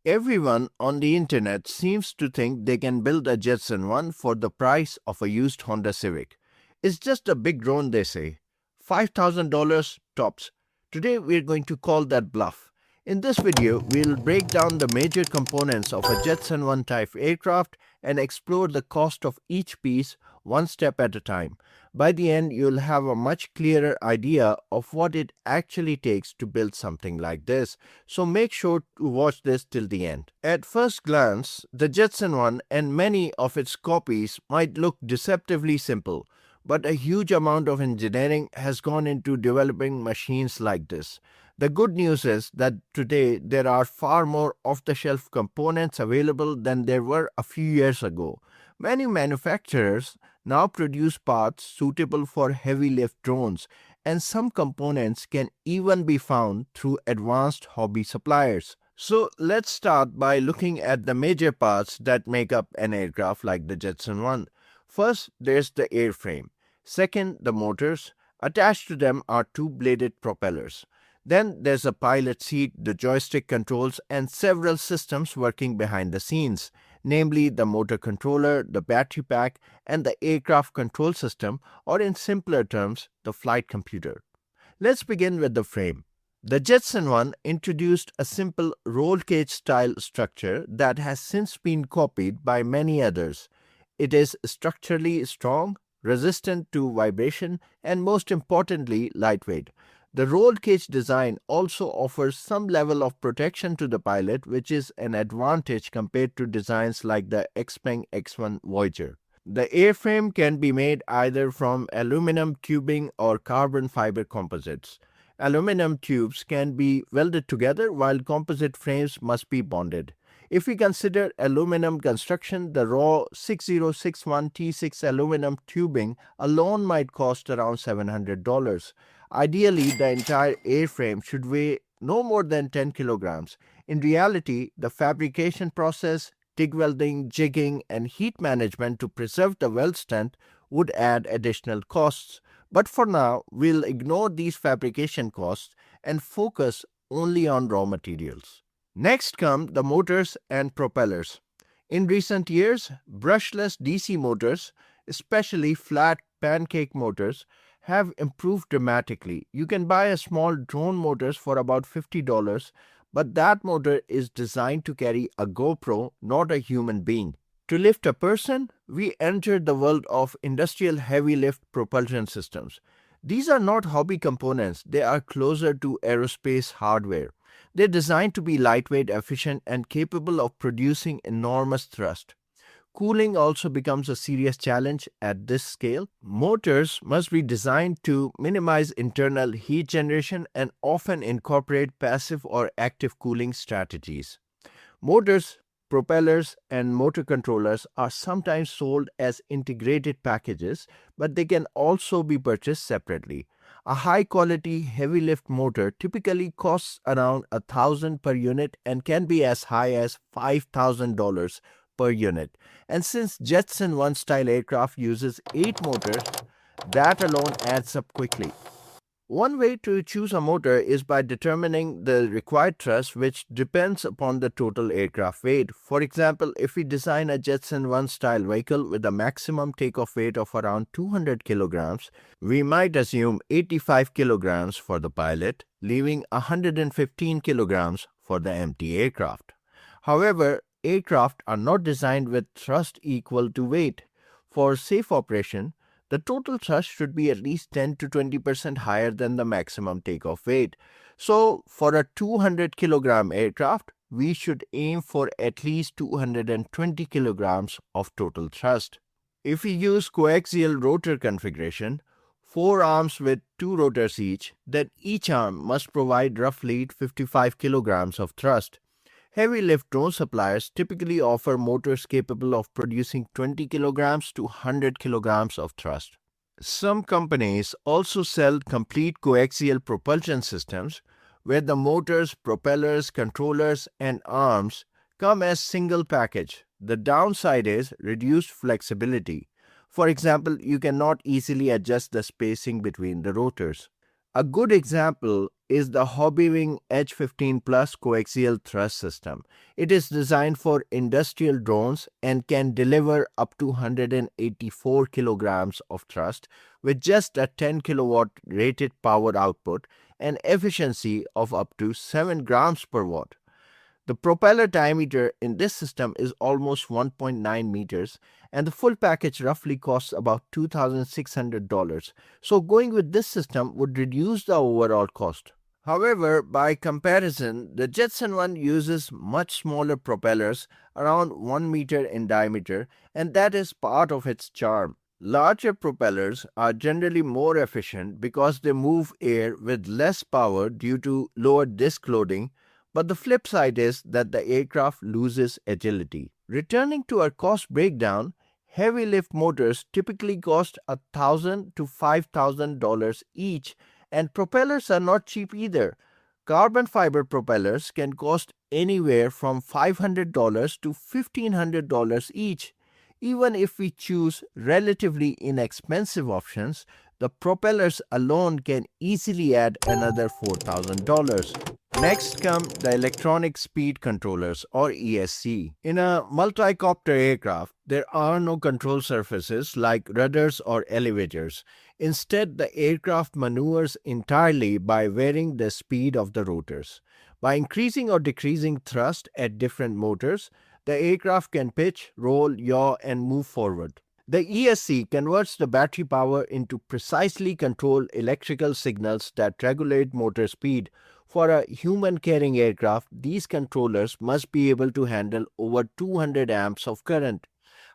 Everyone on the internet seems to think they can build a Jetson ONE for the price of a used Honda Civic. It's just a big drone, they say. $5,000 tops. Today we're going to call that bluff. In this video, we'll break down the major components of a Jetson ONE type aircraft and explore the cost of each piece one step at a time. By the end, you'll have a much clearer idea of what it actually takes to build something like this, so make sure to watch this till the end. At first glance, the Jetson ONE and many of its copies might look deceptively simple, but a huge amount of engineering has gone into developing machines like this. The good news is that today there are far more off-the-shelf components available than there were a few years ago. Many manufacturers now produce parts suitable for heavy-lift drones, and some components can even be found through advanced hobby suppliers. So let's start by looking at the major parts that make up an aircraft like the Jetson ONE. First, there's the airframe. Second, the motors. Attached to them are two-bladed propellers. Then there's a pilot seat, the joystick controls, and several systems working behind the scenes, namely the motor controller, the battery pack, and the aircraft control system, or in simpler terms, the flight computer. Let's begin with the frame. The Jetson ONE introduced a simple roll cage style structure that has since been copied by many others. It is structurally strong, resistant to vibration, and most importantly, lightweight. The roll cage design also offers some level of protection to the pilot, which is an advantage compared to designs like the Xpeng X1 Voyager. The airframe can be made either from aluminum tubing or carbon fiber composites. Aluminum tubes can be welded together while composite frames must be bonded. If we consider aluminum construction, the raw 6061 T6 aluminum tubing alone might cost around $700. Ideally, the entire airframe should weigh no more than 10 kilograms. In reality, the fabrication process, TIG welding, jigging, and heat management to preserve the weld strength would add additional costs. But for now, we'll ignore these fabrication costs and focus only on raw materials. Next come the motors and propellers. In recent years, brushless DC motors, especially flat pancake motors, have improved dramatically. You can buy a small drone motors for about $50, but that motor is designed to carry a GoPro, not a human being. To lift a person, we entered the world of industrial heavy lift propulsion systems. These are not hobby components, they are closer to aerospace hardware. They're designed to be lightweight, efficient, and capable of producing enormous thrust. Cooling also becomes a serious challenge at this scale. Motors must be designed to minimize internal heat generation and often incorporate passive or active cooling strategies. Motors, propellers, and motor controllers are sometimes sold as integrated packages, but they can also be purchased separately. A high-quality heavy-lift motor typically costs around $1,000 per unit and can be as high as $5,000 per unit. And since Jetson ONE style aircraft uses 8 motors, that alone adds up quickly. One way to choose a motor is by determining the required thrust, which depends upon the total aircraft weight. For example, if we design a Jetson ONE style vehicle with a maximum takeoff weight of around 200 kilograms, we might assume 85 kilograms for the pilot, leaving 115 kilograms for the empty aircraft. However, aircraft are not designed with thrust equal to weight. For safe operation, the total thrust should be at least 10 to 20% higher than the maximum takeoff weight. So, for a 200 kilogram aircraft, we should aim for at least 220 kilograms of total thrust. If we use coaxial rotor configuration, 4 arms with 2 rotors each, then each arm must provide roughly 55 kilograms of thrust. Heavy lift drone suppliers typically offer motors capable of producing 20 kilograms to 100 kilograms of thrust. Some companies also sell complete coaxial propulsion systems where the motors, propellers, controllers, and arms come as single package. The downside is reduced flexibility. For example, you cannot easily adjust the spacing between the rotors. A good example is the Hobbywing Edge 15 Plus coaxial thrust system. It is designed for industrial drones and can deliver up to 184 kilograms of thrust with just a 10 kilowatt rated power output and efficiency of up to 7 grams per watt. The propeller diameter in this system is almost 1.9 meters, and the full package roughly costs about $2,600. So, going with this system would reduce the overall cost. However, by comparison, the Jetson One uses much smaller propellers, around 1 meter in diameter, and that is part of its charm. Larger propellers are generally more efficient because they move air with less power due to lower disk loading, but the flip side is that the aircraft loses agility. Returning to our cost breakdown, heavy lift motors typically cost $1,000 to $5,000 each, and propellers are not cheap either. Carbon fiber propellers can cost anywhere from $500 to $1,500 each. Even if we choose relatively inexpensive options, the propellers alone can easily add another $4,000. Next come the electronic speed controllers or ESC. In a multi-copter aircraft, there are no control surfaces like rudders or elevators. Instead, the aircraft maneuvers entirely by varying the speed of the rotors. By increasing or decreasing thrust at different motors, the aircraft can pitch, roll, yaw, and move forward. The ESC converts the battery power into precisely controlled electrical signals that regulate motor speed. For a human-carrying aircraft, these controllers must be able to handle over 200 amps of current.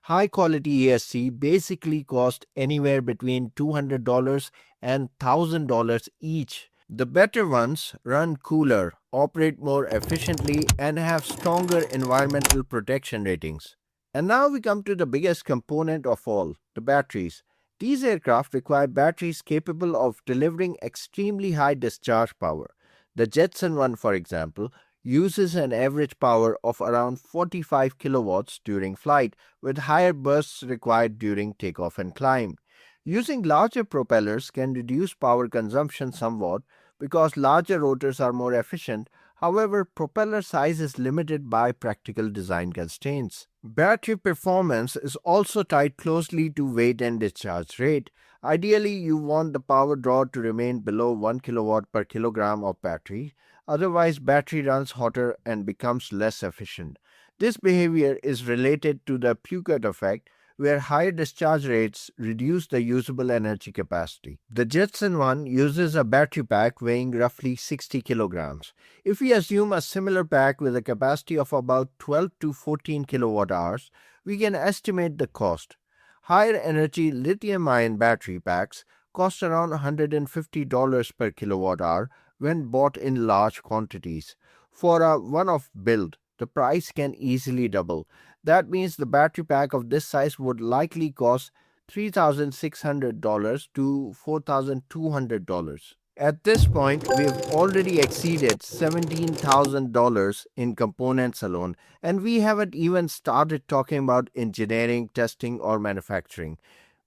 High-quality ESC basically cost anywhere between $200 and $1,000 each. The better ones run cooler, operate more efficiently, and have stronger environmental protection ratings. And now we come to the biggest component of all, the batteries. These aircraft require batteries capable of delivering extremely high discharge power. The Jetson One, for example, uses an average power of around 45 kilowatts during flight, with higher bursts required during takeoff and climb. Using larger propellers can reduce power consumption somewhat because larger rotors are more efficient. However, propeller size is limited by practical design constraints. Battery performance is also tied closely to weight and discharge rate. Ideally, you want the power draw to remain below 1 kilowatt per kilogram of battery. Otherwise, battery runs hotter and becomes less efficient. This behavior is related to the Peugeot effect, where higher discharge rates reduce the usable energy capacity. The Jetson One uses a battery pack weighing roughly 60 kilograms. If we assume a similar pack with a capacity of about 12 to 14 kilowatt hours, we can estimate the cost. Higher energy lithium-ion battery packs cost around $150 per kilowatt hour when bought in large quantities. For a one-off build, the price can easily double. That means the battery pack of this size would likely cost $3,600 to $4,200. At this point, we've already exceeded $17,000 in components alone, and we haven't even started talking about engineering, testing, or manufacturing.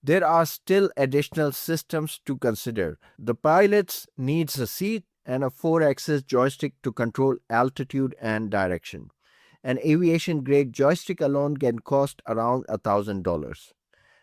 There are still additional systems to consider. The pilot needs a seat and a 4-axis joystick to control altitude and direction. An aviation-grade joystick alone can cost around $1,000.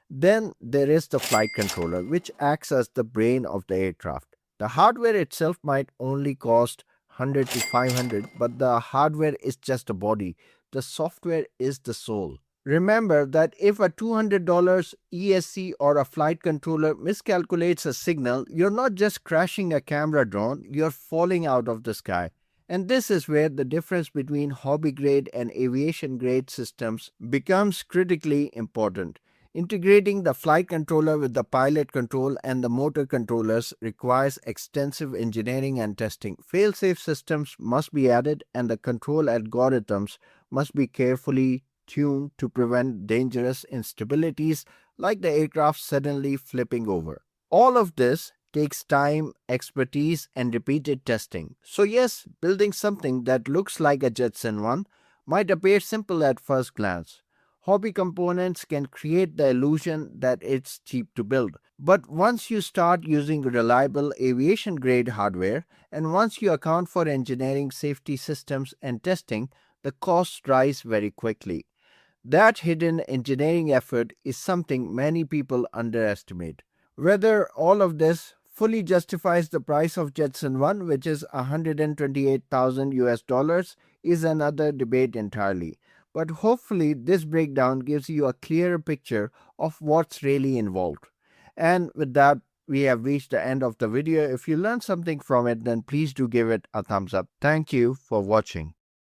Then there is the flight controller, which acts as the brain of the aircraft. The hardware itself might only cost 100 to 500, but the hardware is just a body. The software is the soul. Remember that if a $200 ESC or a flight controller miscalculates a signal, you're not just crashing a camera drone, you're falling out of the sky. And this is where the difference between hobby-grade and aviation-grade systems becomes critically important. Integrating the flight controller with the pilot control and the motor controllers requires extensive engineering and testing. Fail-safe systems must be added, and the control algorithms must be carefully tuned to prevent dangerous instabilities like the aircraft suddenly flipping over. All of this takes time, expertise, and repeated testing. So yes, building something that looks like a Jetson One might appear simple at first glance. Hobby components can create the illusion that it's cheap to build. But once you start using reliable aviation grade hardware, and once you account for engineering, safety systems, and testing, the costs rise very quickly. That hidden engineering effort is something many people underestimate. Whether all of this fully justifies the price of Jetson One, which is 128,000 US dollars, is another debate entirely. But hopefully, this breakdown gives you a clearer picture of what's really involved. And with that, we have reached the end of the video. If you learned something from it, then please do give it a thumbs up. Thank you for watching.